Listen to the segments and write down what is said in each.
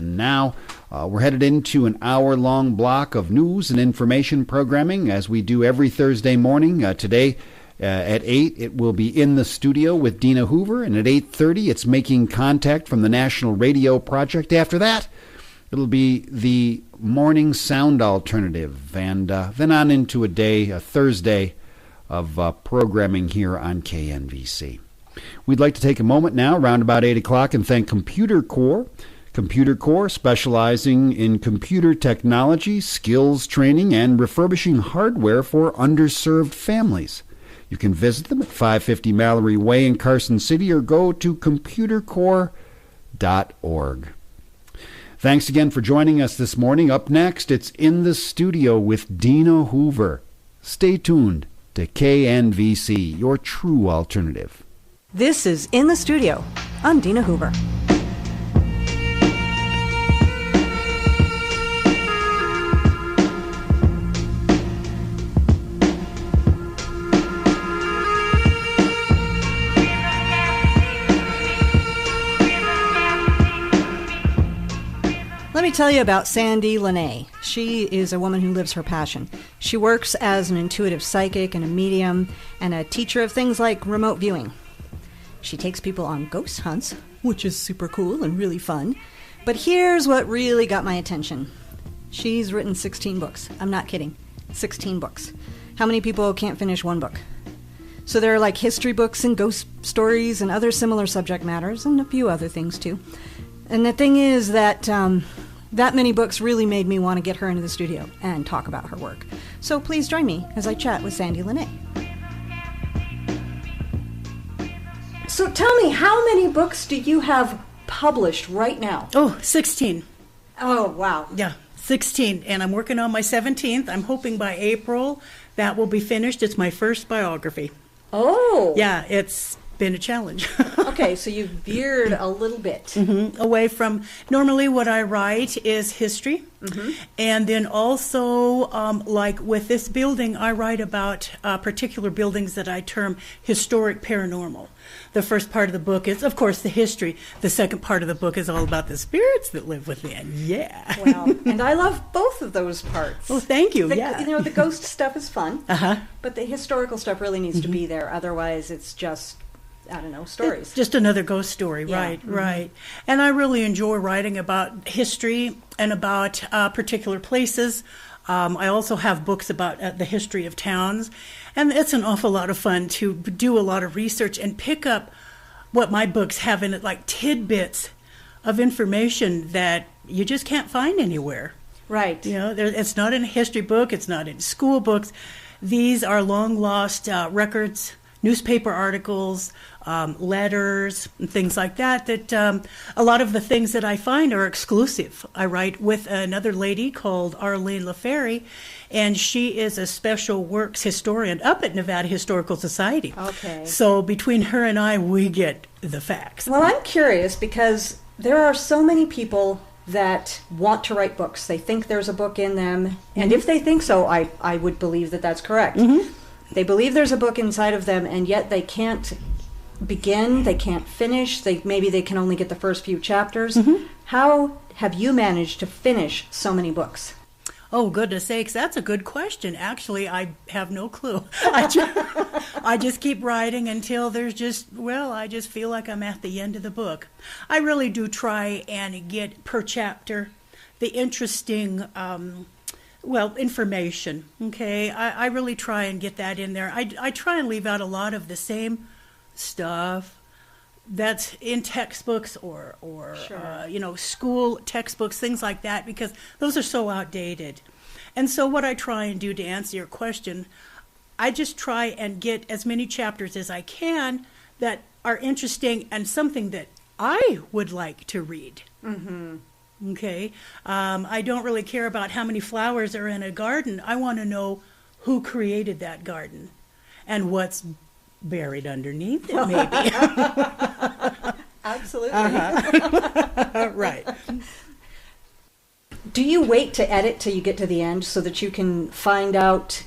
And now we're headed into an hour-long block of news and information programming, as we do every Thursday morning. Today at 8, it will be In the Studio with Deana Hoover, and at 8:30, it's Making Contact from the National Radio Project. After that, it'll be the Morning Sound Alternative, and then on into a Thursday of programming here on KNVC. We'd like to take a moment now, around about 8 o'clock, and thank Computer Core. Computer Core, specializing in computer technology, skills training, and refurbishing hardware for underserved families. You can visit them at 550 Mallory Way in Carson City, or go to computercore.org. Thanks again for joining us this morning. Up next, it's In the Studio with Deana Hoover. Stay tuned to KNVC, your true alternative. This is In the Studio. I'm Deana Hoover. Let me tell you about Sandie La Nae. She is a woman who lives her passion. She works as an intuitive psychic and a medium and a teacher of things like remote viewing. She takes people on ghost hunts, which is super cool and really fun. But here's what really got my attention. She's written 16 books. I'm not kidding. 16 books. How many people can't finish one book? So there are like history books and ghost stories and other similar subject matters and a few other things too. And the thing is that that many books really made me want to get her into the studio and talk about her work. So please join me as I chat with Sandie La Nae. So tell me, how many books do you have published right now? Oh, 16. Oh, wow. Yeah, 16. And I'm working on my 17th. I'm hoping by April that will be finished. It's my first biography. Oh. Yeah, it's been a challenge. Okay, so you veered a little bit. Away from, normally what I write is history. And then also, like with this building, I write about particular buildings that I term historic paranormal. The first part of the book is, of course, the history. The second part of the book is all about the spirits that live within. Yeah. Well, and I love both of those parts. Oh, thank you. You know, the ghost stuff is fun. But the historical stuff really needs to be there. Otherwise, it's just, I don't know, stories. It's just another ghost story, right, right. And I really enjoy writing about history and about particular places. I also have books about the history of towns. And it's an awful lot of fun to do a lot of research and pick up what my books have in it, like tidbits of information that you just can't find anywhere. Right. You know, it's not in a history book. It's not in school books. These are long-lost records, newspaper articles, letters, and things like that, that a lot of the things that I find are exclusive. I write with another lady called Arlene LaFerry, and she is a special works historian up at Nevada Historical Society. Okay. So between her and I, we get the facts. Well, I'm curious because there are so many people that want to write books. They think there's a book in them, and if they think so, I would believe that that's correct. They believe there's a book inside of them, and yet they can't begin, they can't finish, maybe they can only get the first few chapters. How have you managed to finish so many books? Oh, goodness sakes, that's a good question. Actually, I have no clue. I just keep writing until there's I just feel like I'm at the end of the book. I really do try and get per chapter the interesting information, okay? I really try and get that in there. I try and leave out a lot of the same stuff that's in textbooks or school textbooks, things like that, because those are so outdated. And so what I try and do to answer your question, I just try and get as many chapters as I can that are interesting and something that I would like to read. Okay? I don't really care about how many flowers are in a garden. I want to know who created that garden and what's buried underneath it, maybe. Absolutely. Right. Do you wait to edit till you get to the end so that you can find out,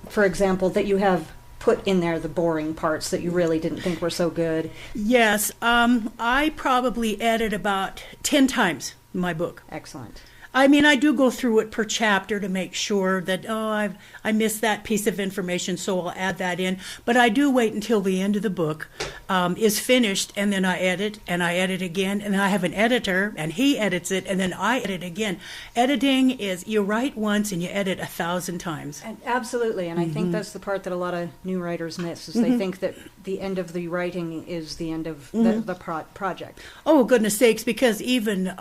for example, that you have put in there the boring parts that you really didn't think were so good? Yes. I probably edit about 10 times my book. Excellent. I mean, I do go through it per chapter to make sure that, I missed that piece of information, so I'll add that in. But I do wait until the end of the book is finished, and then I edit again, and then I have an editor, and he edits it, and then I edit again. Editing is you write once and you edit 1,000 times. And absolutely, and I think that's the part that a lot of new writers miss, is they think that the end of the writing is the end of the project. Oh, goodness sakes, because even,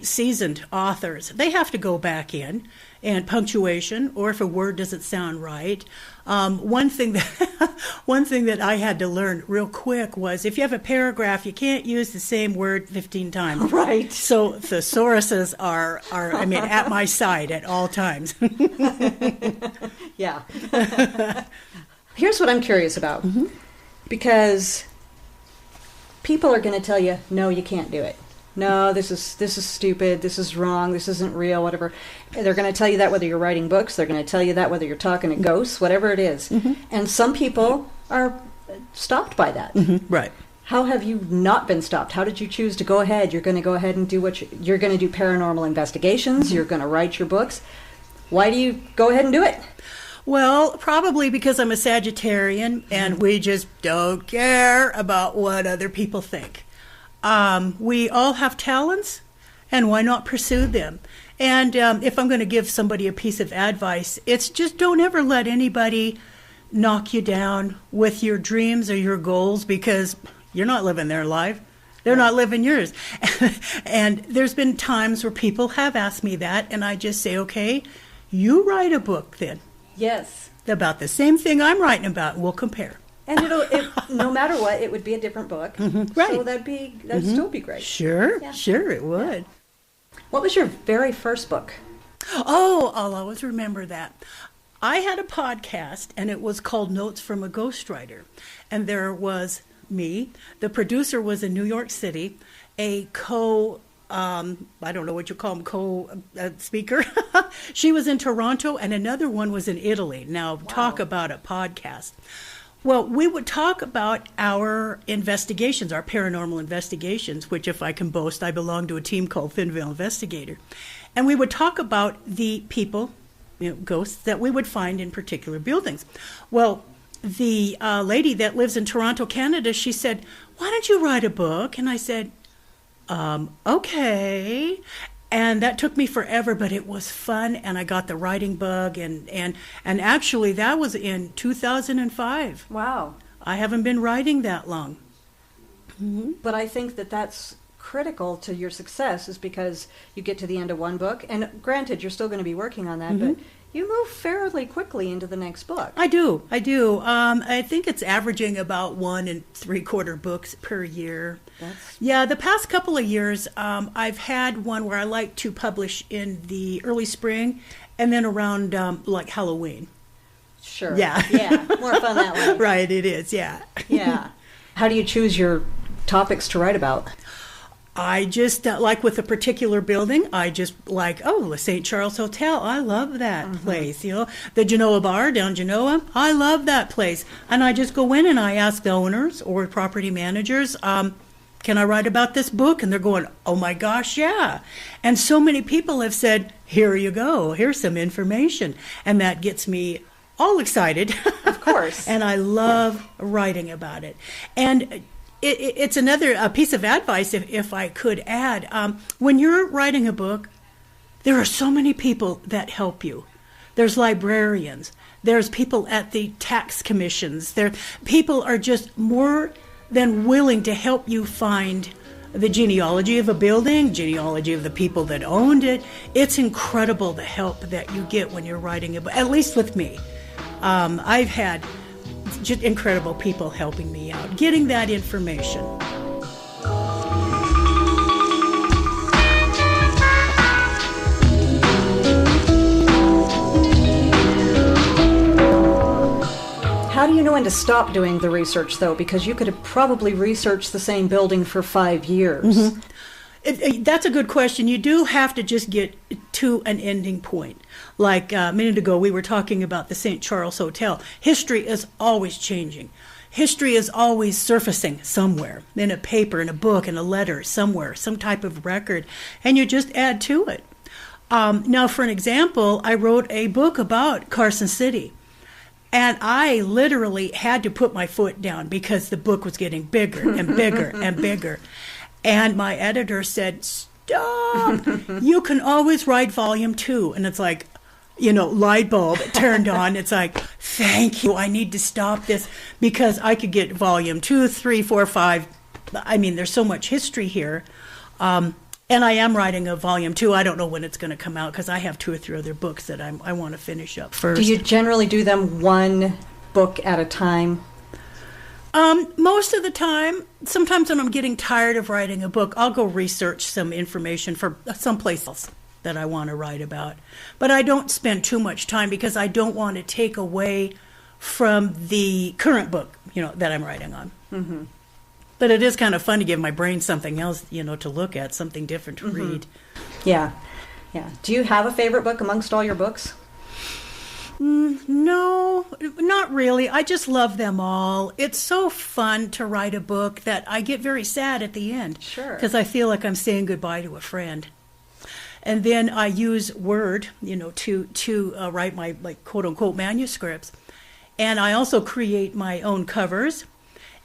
seasoned authors, they have to go back in, and punctuation, or if a word doesn't sound right. One thing that I had to learn real quick was if you have a paragraph, you can't use the same word 15 times. Right. So thesauruses are at my side at all times. Yeah. Here's what I'm curious about. Because people are going to tell you, no, you can't do it. No, this is stupid, this is wrong, this isn't real, whatever. They're going to tell you that whether you're writing books, they're going to tell you that whether you're talking to ghosts, whatever it is. And some people are stopped by that. Right. How have you not been stopped? How did you choose to go ahead? You're going to go ahead and do you're going to do paranormal investigations, you're going to write your books. Why do you go ahead and do it? Well, probably because I'm a Sagittarian and we just don't care about what other people think. We all have talents, and why not pursue them? And if I'm going to give somebody a piece of advice, it's just don't ever let anybody knock you down with your dreams or your goals, because you're not living their life. They're not living yours. And there's been times where people have asked me that, and I just say, okay, you write a book then. Yes. About the same thing I'm writing about, and we'll compare. And no matter what, it would be a different book. Right. So that'd still be great. Sure, sure it would. What was your very first book? Oh, I'll always remember that. I had a podcast, and it was called Notes from a Ghostwriter. And there was me. The producer was in New York City, a I don't know what you call them, speaker. She was in Toronto, and another one was in Italy. Now, talk about a podcast. Well, we would talk about our investigations, our paranormal investigations, which, if I can boast, I belong to a team called Finville Investigator. And we would talk about the people, ghosts, that we would find in particular buildings. Well, the lady that lives in Toronto, Canada, she said, why don't you write a book? And I said, okay. And that took me forever, but it was fun, and I got the writing bug, and actually that was in 2005. Wow. I haven't been writing that long. But I think that's critical to your success, is because you get to the end of one book, and granted, you're still going to be working on that, but you move fairly quickly into the next book. I do. I think it's averaging about 1 3/4 books per year. Yeah, the past couple of years, I've had one where I like to publish in the early spring, and then around like Halloween. Sure. Yeah. Yeah. More fun that way. Right, it is, yeah. Yeah. How do you choose your topics to write about? I just, like with a particular building, I just like, the St. Charles Hotel. I love that place. The Genoa Bar down Genoa. I love that place. And I just go in and I ask the owners or property managers, can I write about this book? And they're going, oh my gosh, yeah. And so many people have said, here you go. Here's some information. And that gets me all excited. Of course. And I love writing about it. And it's another piece of advice, if I could add. When you're writing a book, there are so many people that help you. There's librarians. There's people at the tax commissions. People are just more than willing to help you find the genealogy of a building, genealogy of the people that owned it. It's incredible the help that you get when you're writing a book, at least with me. I've had just incredible people helping me out, getting that information. How do you know when to stop doing the research, though? Because you could have probably researched the same building for 5 years. That's a good question. You do have to just get to an ending point. Like a minute ago, we were talking about the St. Charles Hotel. History is always changing. history is always surfacing somewhere, in a paper, in a book, in a letter, somewhere, some type of record, and you just add to it. Now, for an example, I wrote a book about Carson City, and I literally had to put my foot down because the book was getting bigger and bigger and bigger. And my editor said, "Stop! You can always write volume 2." And it's like, light bulb turned on. It's like, thank you. I need to stop this because I could get volume 2, 3, 4, 5. I mean, there's so much history here. And I am writing a volume 2. I don't know when it's going to come out because I have 2 or 3 other books that I want to finish up first. Do you generally do them one book at a time? Most of the time. Sometimes when I'm getting tired of writing a book, I'll go research some information for someplace else that I want to write about. But I don't spend too much time because I don't want to take away from the current book, that I'm writing on. Mm-hmm. But it is kind of fun to give my brain something else, to look at, something different to read. Yeah. Do you have a favorite book amongst all your books? No, not really. I just love them all. It's so fun to write a book that I get very sad at the end. Sure. Because I feel like I'm saying goodbye to a friend. And then I use Word, to write my, quote-unquote manuscripts. And I also create my own covers.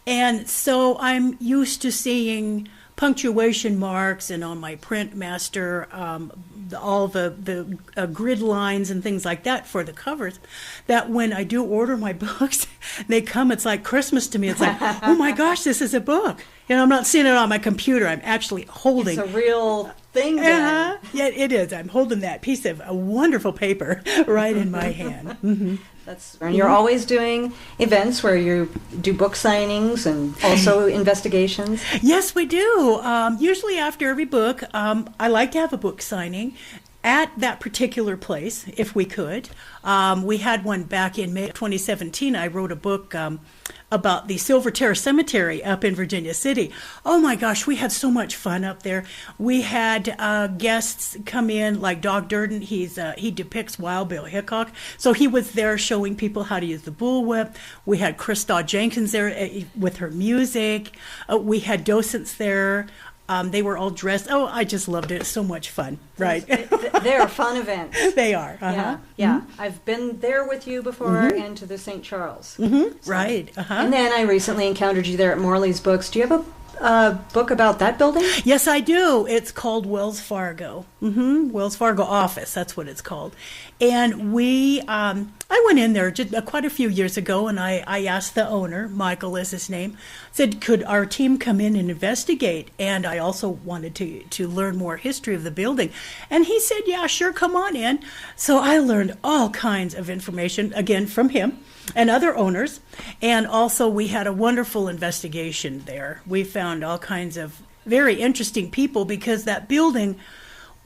And so I'm used to seeing punctuation marks and on my print master, all the grid lines and things like that for the covers, that when I do order my books, they come, it's like Christmas to me. It's like, oh my gosh, this is a book. I'm not seeing it on my computer. I'm actually holding. It's a real thing then. Yeah, it is. I'm holding that piece of a wonderful paper right in my hand. Mm-hmm. And you're always doing events where you do book signings and also investigations? Yes, we do. Usually after every book, I like to have a book signing at that particular place, if we could. We had one back in May 2017. I wrote a book about the Silverterre Cemetery up in Virginia City. Oh my gosh, we had so much fun up there. We had guests come in, like Doc Durden. He depicts Wild Bill Hickok, so he was there showing people how to use the bullwhip. We had Christa Jenkins there with her music. We had docents there. They were all dressed. Oh, I just loved it. It's so much fun, right? They're fun events. They are. Uh-huh. Yeah. Mm-hmm. I've been there with you before and to the St. Charles. Mm-hmm. So, right. Uh-huh. And then I recently encountered you there at Morley's Books. Do you have a book about that building? Yes, I do. It's called Wells Fargo. Mm-hmm. Wells Fargo Office, that's what it's called. And I went in there just quite a few years ago, and I asked the owner, Michael is his name, said, could our team come in and investigate? And I also wanted to learn more history of the building. And he said, yeah, sure, come on in. So I learned all kinds of information, again, from him and other owners. And also we had a wonderful investigation there. We found all kinds of very interesting people because that building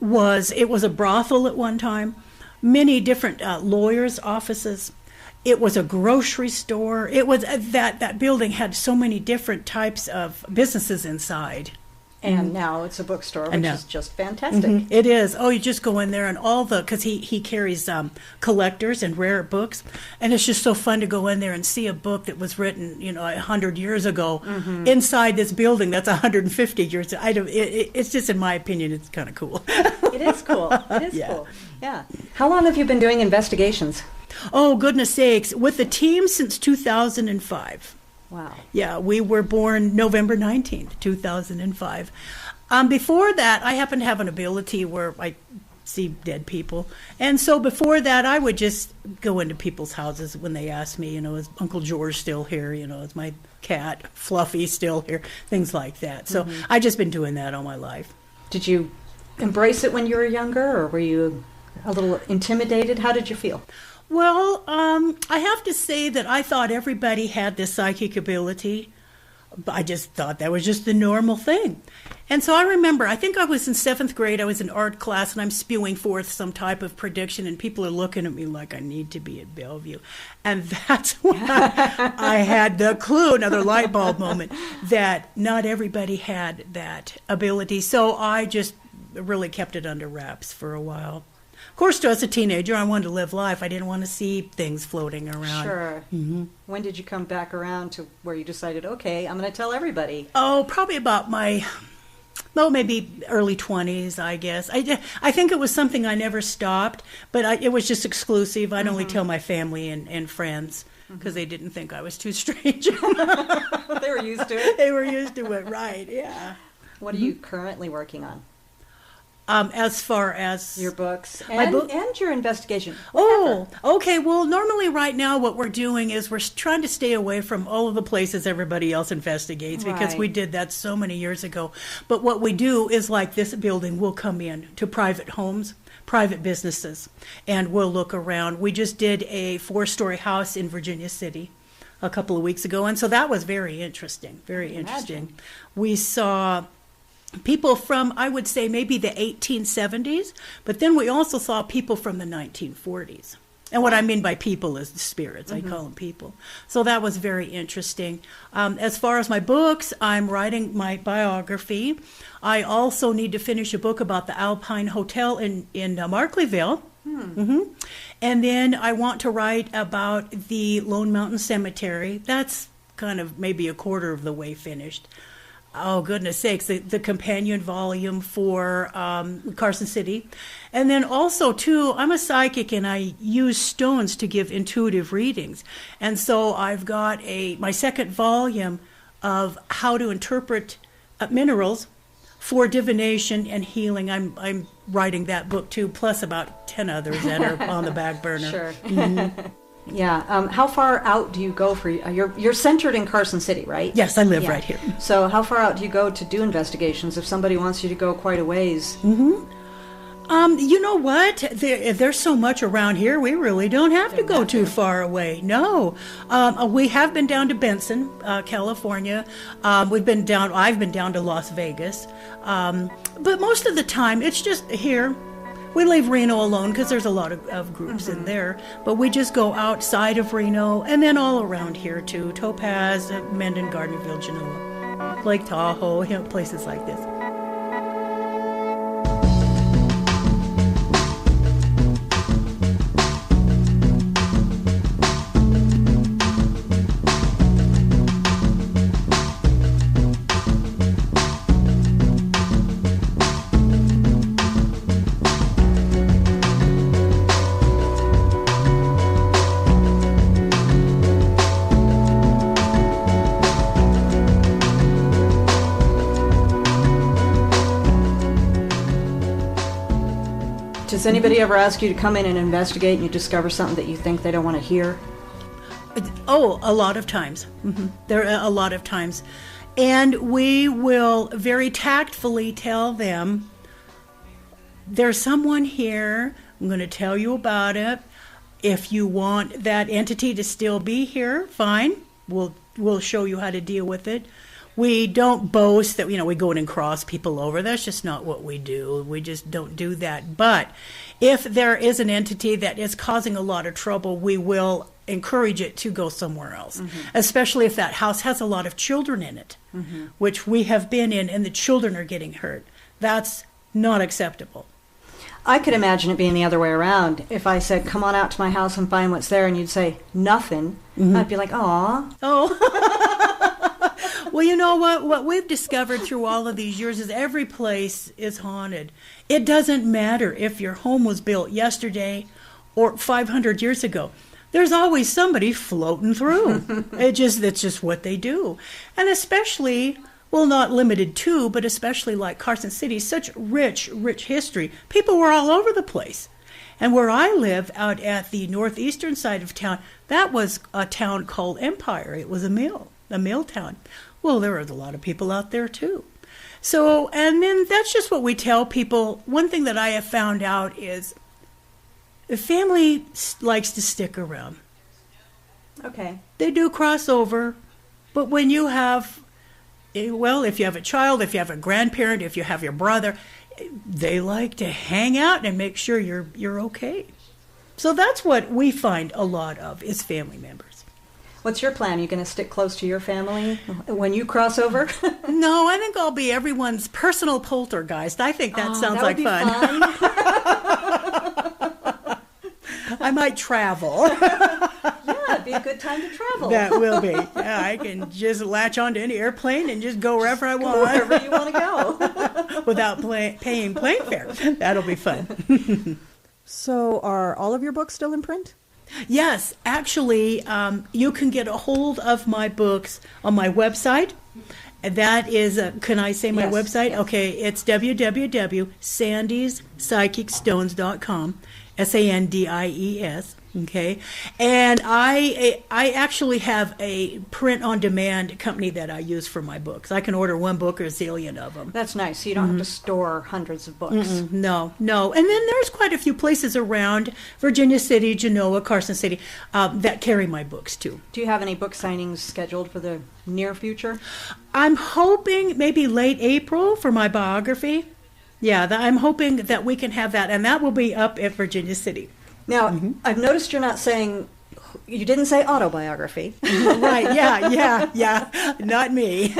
was a brothel at one time. Many different lawyers' offices. It was a grocery store. It was that building had so many different types of businesses inside. And now it's a bookstore, which is just fantastic. Mm-hmm. It is. Oh, you just go in there and because he carries collectors and rare books. And it's just so fun to go in there and see a book that was written, 100 years ago inside this building that's 150 years. It's just, in my opinion, it's kind of cool. It is cool. It is cool. Yeah. How long have you been doing investigations? Oh, goodness sakes. With the team since 2005. Wow. Yeah, we were born November 19th, 2005. Before that, I happen to have an ability where I see dead people. And so before that, I would just go into people's houses when they asked me, is Uncle George still here? Is my cat Fluffy still here? Things like that. So I've just been doing that all my life. Did you embrace it when you were younger, or were you a little intimidated? How did you feel? Well, I have to say that I thought everybody had this psychic ability. I just thought that was just the normal thing. And so I remember, I think I was in 7th grade, I was in art class, and I'm spewing forth some type of prediction, and people are looking at me like I need to be at Bellevue. And that's when I had the clue, another light bulb moment, that not everybody had that ability. So I just really kept it under wraps for a while. Of course, as a teenager, I wanted to live life. I didn't want to see things floating around. Sure. Mm-hmm. When did you come back around to where you decided, okay, I'm going to tell everybody? Oh, probably about maybe early 20s, I guess. I think it was something I never stopped, but it was just exclusive. I'd only tell my family and friends because they didn't think I was too strange. They were used to it. They were used to it, right, yeah. What are you currently working on? As far as your books and your investigation. Oh, okay. Well, normally right now what we're doing is we're trying to stay away from all of the places everybody else investigates because we did that so many years ago. But what we do is like this building, we'll come in to private homes, private businesses, and we'll look around. We just did a 4-story house in Virginia City a couple of weeks ago, and so that was very interesting, very interesting. We saw people from, I would say, maybe the 1870s, but then we also saw people from the 1940s. And what I mean by people is the spirits. I call them people. So that was very interesting. As far as my books, I'm writing my biography. I also need to finish a book about the Alpine Hotel in Markleyville. And then I want to write about the Lone Mountain Cemetery. That's kind of maybe a quarter of the way finished. Oh, goodness sakes, the companion volume for Carson City. And then also, too, I'm a psychic and I use stones to give intuitive readings. And so I've got my second volume of how to interpret minerals for divination and healing. I'm writing that book, too, plus about 10 others that are on the back burner. Sure. Yeah. How far out do you go for you're centered in Carson City, right? Yes, I live right here. So how far out do you go to do investigations if somebody wants you to go quite a ways? You know what? There's so much around here, we really don't have to go too far away. No. We have been down to Benson, California. I've been down to Las Vegas. But most of the time, it's just here. We leave Reno alone because there's a lot of groups in there. But we just go outside of Reno and then all around here too. Topaz, Mendon, Gardenville, Genoa, Lake Tahoe, places like this. Does anybody ever ask you to come in and investigate and you discover something that you think they don't want to hear? Oh, a lot of times. There are a lot of times. And we will very tactfully tell them, there's someone here, I'm going to tell you about it. If you want that entity to still be here, fine. We'll show you how to deal with it. We don't boast that, we go in and cross people over. That's just not what we do. We just don't do that. But if there is an entity that is causing a lot of trouble, we will encourage it to go somewhere else, especially if that house has a lot of children in it, which we have been in, and the children are getting hurt. That's not acceptable. I could imagine it being the other way around. If I said, come on out to my house and find what's there, and you'd say, nothing, I'd be like, aw. Oh. Well, you know what we've discovered through all of these years is every place is haunted. It doesn't matter if your home was built yesterday or 500 years ago. There's always somebody floating through. It's just what they do. And especially, well, not limited to, but especially like Carson City, such rich history. People were all over the place. And where I live, out at the northeastern side of town, that was a town called Empire. It was a mill town. Well, there are a lot of people out there too. So, and then that's just what we tell people. One thing that I have found out is the family likes to stick around. Okay. They do cross over, but when you have, if you have a child, if you have a grandparent, if you have your brother, they like to hang out and make sure you're okay. So that's what we find a lot of is family members. What's your plan? Are you going to stick close to your family when you cross over? No, I think I'll be everyone's personal poltergeist. I think that sounds like fun. I might travel. Yeah, it'd be a good time to travel. That will be. Yeah, I can just latch onto any airplane and just go wherever I want. Wherever you want to go. Without paying plane fare. That'll be fun. So are all of your books still in print? Yes, actually, you can get a hold of my books on my website. That is, can I say my Yes, website? yes. Okay, it's www.sandiespsychicstones.com, SANDIES. Okay, and I actually have a print-on-demand company that I use for my books. I can order one book or a zillion of them. That's nice. So you don't have to store hundreds of books. No. And then there's quite a few places around Virginia City, Genoa, Carson City that carry my books too. Do you have any book signings scheduled for the near future? I'm hoping maybe late April for my biography. Yeah, I'm hoping that we can have that, and that will be up at Virginia City. Now, I've noticed you're not saying, you didn't say autobiography. Right, yeah, not me.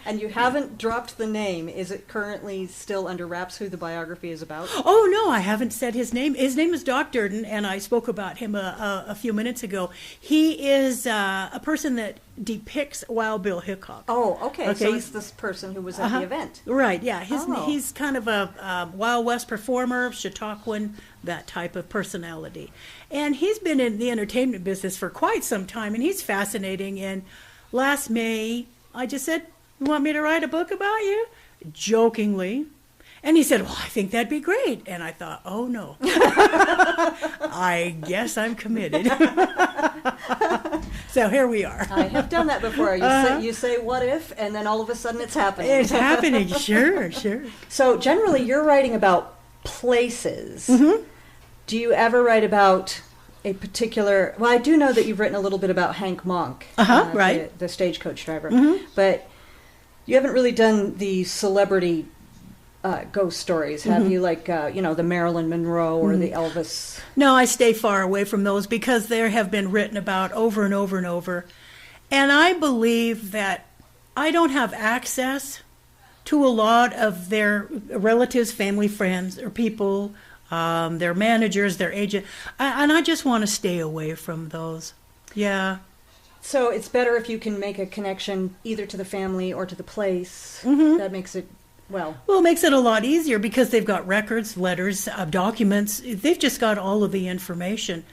And you haven't dropped the name. Is it currently still under wraps who the biography is about? Oh, no, I haven't said his name. His name is Doc Durden, and I spoke about him a few minutes ago. He is a person that depicts Wild Bill Hickok. Oh, okay. So he's this person who was at the event. Right, yeah. Oh. He's kind of a Wild West performer, Chautauquan, that type of personality. And he's been in the entertainment business for quite some time, and he's fascinating. And last May, I just said, "You want me to write a book about you?" Jokingly. And he said, "Well, I think that'd be great." And I thought, oh, no. I guess I'm committed. So here we are. I have done that before. You say what if, and then all of a sudden it's happening. It's happening, sure. So generally you're writing about places. Do you ever write about a particular... Well, I do know that you've written a little bit about Hank Monk, right. the stagecoach driver. But you haven't really done the celebrity ghost stories, have you? Like, the Marilyn Monroe or the Elvis... No, I stay far away from those because they have been written about over and over and over. And I believe that I don't have access to a lot of their relatives, family, friends, or people, their managers, their agent. And I just want to stay away from those. Yeah. So it's better if you can make a connection either to the family or to the place. That makes it... Well, it makes it a lot easier because they've got records, letters, documents. They've just got all of the information.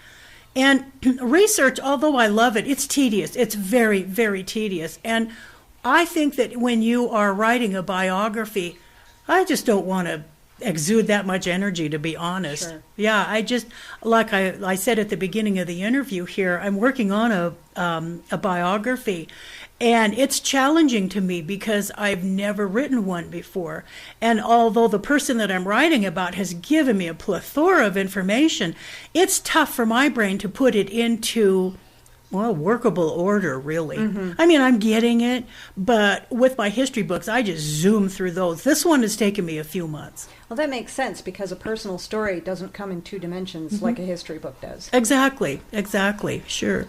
And research, although I love it, it's tedious. It's very, very tedious. And I think that when you are writing a biography, I just don't want to exude that much energy, to be honest. Sure. Yeah, I just, like I said at the beginning of the interview here, I'm working on a biography. And it's challenging to me because I've never written one before. And although the person that I'm writing about has given me a plethora of information, it's tough for my brain to put it into, workable order, really. I mean, I'm getting it, but with my history books, I just zoom through those. This one has taken me a few months. Well, that makes sense because a personal story doesn't come in two dimensions like a history book does. Exactly, sure.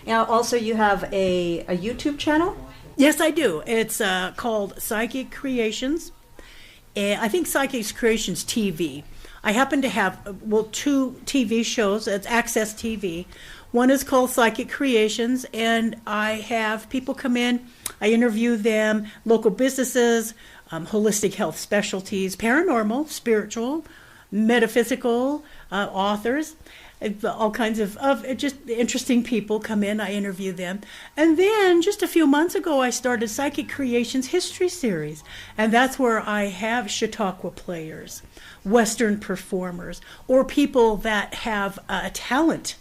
Now, also you have a YouTube channel? Yes, I do. It's called Psychic Creations. I think Psychic Creations TV. I happen to have, two TV shows. It's Access TV. One is called Psychic Creations, and I have people come in. I interview them, local businesses, holistic health specialties, paranormal, spiritual, metaphysical, authors. All kinds of just interesting people come in. I interview them. And then just a few months ago, I started Psychic Creations History Series. And that's where I have Chautauqua players, Western performers, or people that have a talent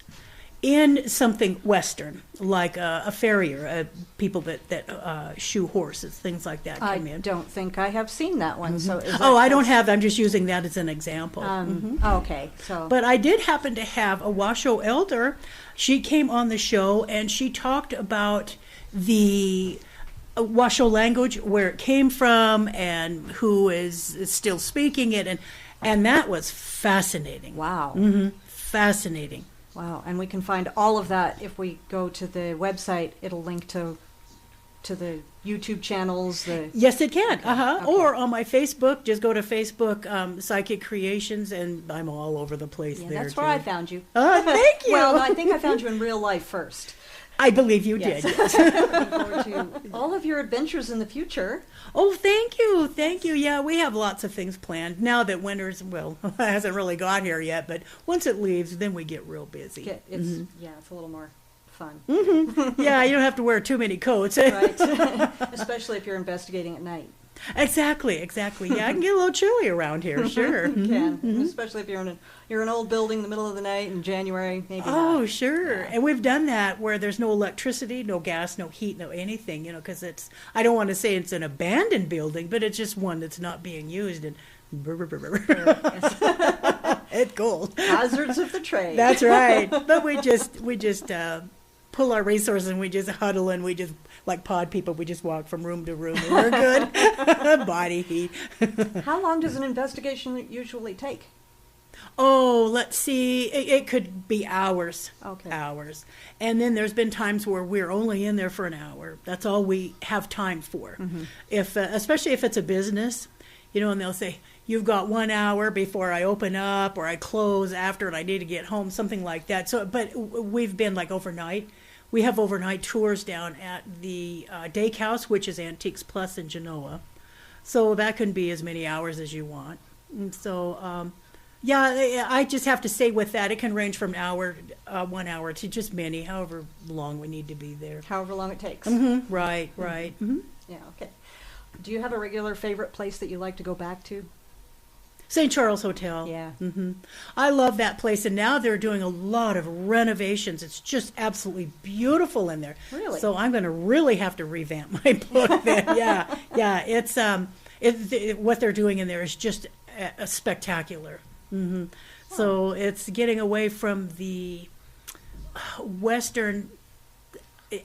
in something Western, like a farrier, people that shoe horses, things like that come in. I don't think I have seen that one. So I don't have. I'm just using that as an example. Okay. So, but I did happen to have a Washoe elder. She came on the show and she talked about the Washoe language, where it came from, and who is still speaking it, and that was fascinating. Wow. Fascinating. Wow, and we can find all of that if we go to the website. It'll link to to the YouTube channels? Yes, it can. Okay. Or on my Facebook, just go to Facebook, Psychic Creations, and I'm all over the place there. That's where I found you. Thank you. Well, no, I think I found you in real life first. I believe you did. Yes. Looking forward to all of your adventures in the future. Oh, thank you. Thank you. Yeah, we have lots of things planned. Now that winter's, hasn't really got here yet, but once it leaves, then we get real busy. It's a little more fun. Mm-hmm. Yeah, you don't have to wear too many coats. Right. Especially if you're investigating at night. Exactly. Yeah, I can get a little chilly around here, sure. You can, especially if you're in an old building in the middle of the night in January, maybe Oh, not. sure. Yeah. And we've done that where there's no electricity, no gas, no heat, no anything, because I don't want to say it's an abandoned building, but it's just one that's not being used. And it's cold. Hazards of the trade. That's right. But we just pull our resources and we just huddle and we just, like pod people, we just walk from room to room and we're good. Body heat. How long does an investigation usually take? Oh, let's see. It could be hours. Okay. Hours. And then there's been times where we're only in there for an hour. That's all we have time for. Mm-hmm. Especially if it's a business, and they'll say, you've got 1 hour before I open up or I close after and I need to get home, something like that. So, but we've been like overnight. We have overnight tours down at the Dake House, which is Antiques Plus in Genoa. So that can be as many hours as you want. And so, I just have to say with that, it can range from 1 hour to just many, however long we need to be there. However long it takes. Mm-hmm. Right. Mm-hmm. Yeah, okay. Do you have a regular favorite place that you like to go back to? St. Charles Hotel. Yeah. Mm-hmm. I love that place, and now they're doing a lot of renovations. It's just absolutely beautiful in there. Really? So I'm going to really have to revamp my book then. Yeah. It's what they're doing in there is just spectacular. Mm-hmm. So it's getting away from the Western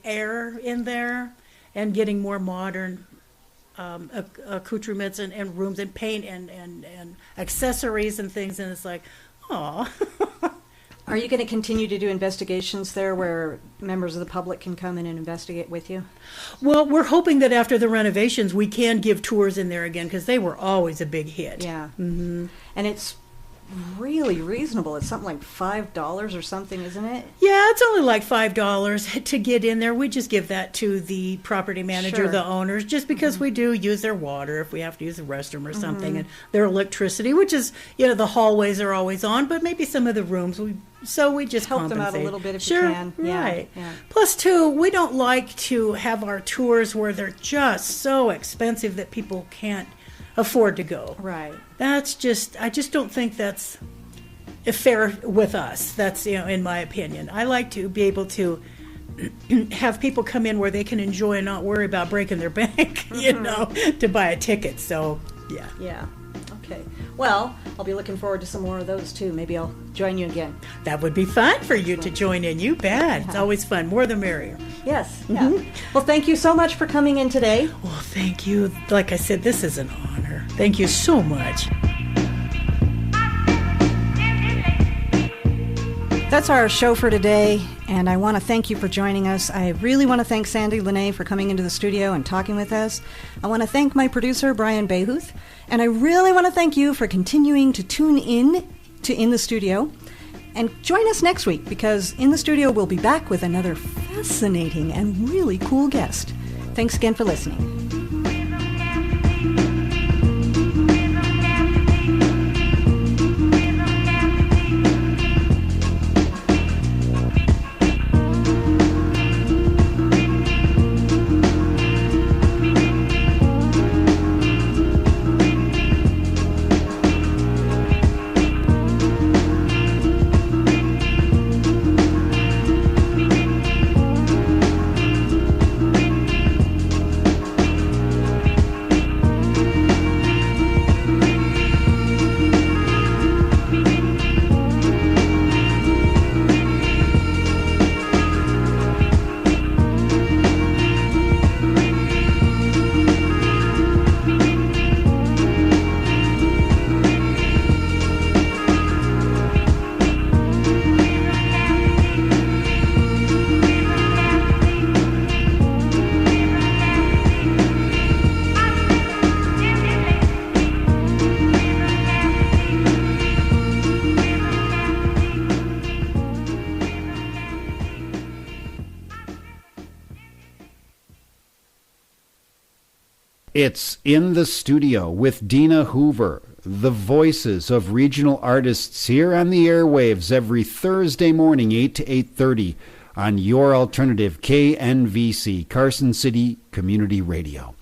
air in there and getting more modern accoutrements and rooms and paint and accessories and things, and it's like, oh. Are you going to continue to do investigations there where members of the public can come in and investigate with you? Well, we're hoping that after the renovations we can give tours in there again, because they were always a big hit. Yeah. Mm-hmm. And it's really reasonable. It's something like $5 or something, isn't it? Yeah, it's only like $5 to get in there. We just give that to the property manager, Sure. the owners, just because we do use their water if we have to use the restroom or something, and their electricity, which is, the hallways are always on, but maybe some of the rooms we just help compensate. them out a little bit if Sure, you can. right. Yeah. Plus, too, we don't like to have our tours where they're just so expensive that people can't afford to go. Right. I just don't think that's fair with us. That's, in my opinion. I like to be able to have people come in where they can enjoy and not worry about breaking their bank, to buy a ticket. So, yeah. Yeah. Okay. Well, I'll be looking forward to some more of those too. Maybe I'll join you again. That would be fun for you to join in. You bet. It's always fun. More the merrier. Yes. Yeah. Well, thank you so much for coming in today. Well, thank you. Like I said, this is an honor. Thank you so much. That's our show for today, and I want to thank you for joining us. I really want to thank Sandie La Nae for coming into the studio and talking with us. I want to thank my producer, Brian Bayhuth, and I really want to thank you for continuing to tune in to In the Studio. And join us next week, because In the Studio will be back with another fascinating and really cool guest. Thanks again for listening. It's In the Studio with Deana Hoover, the voices of regional artists here on the airwaves every Thursday morning, 8 to 8:30 on your alternative KNVC, Carson City Community Radio.